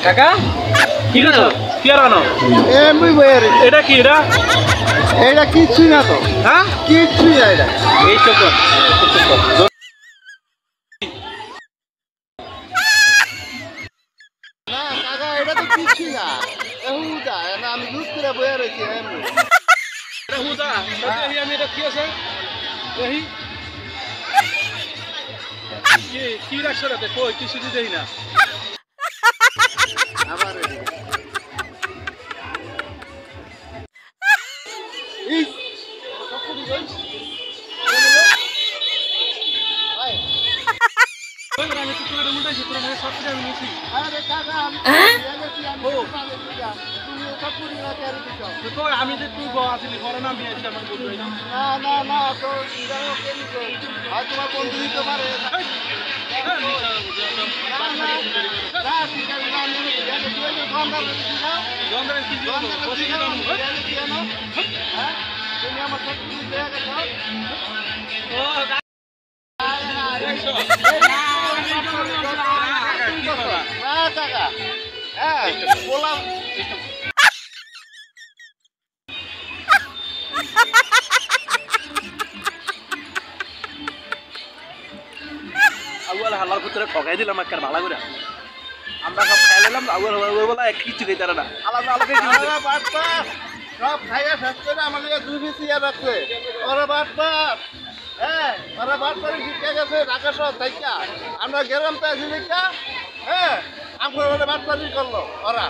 কাকা কি করছো? কি আর আনো? এমনি বইরে এটা কি এটা? এটা কিছুই না তো। হ্যাঁ কিছুই না এটা। এই চোখ না কাকা এটা তো কিছুই না। এহুদা না আমি দুধ করে বইয়া রয়েছি এমনি। এটা হুদা দেখি আমি এটা কি আছে দেখি কি রাখছো রাতে কই কিছু দেখি না আবার এই কতটি গইস আয় আমি তো তোর উল্টাইছি তোর মানে সব কিছু আমি নিছি আরে কাকা আমি গেছি আমি পালে দিগা তুমি কতটি না তেরি দিছো তো কই আমি যে তুই বউ আছিলি পরে না আমি এসে আমার বন্ধু হইলাম না না না তো যাও কেন কই আর তোমার বন্ধু দিতে পারে না না না ঠিক আছে না আমি জানি তুই গন্ডা দিছি না গন্ধরে কি দিব বসে গেলাম হ্যাঁ তুমি আমার সাথে দেখা গেছো ও দেখছো না কাকা হ্যাঁ বললাম আউয়াল হালার ভিতরে ঠকাই দিলাম একটা ভালো করে আমরা সব খাই নিলাম আউয়াল ওই বলা এক কিছু খাইতে না আলাদা আলাদা ওরা বাটপার সব খাইয়া শেষ করে আমাদের দুই বিছিয়া রাখছে ওরা বাটপার হ্যাঁ ওরা বাটপারে শিক্ষা গেছে ঢাকা শহর থাইকা আমরা গেলাম তাই হ্যাঁ আমরা ওরা বাটপারি করলো ওরা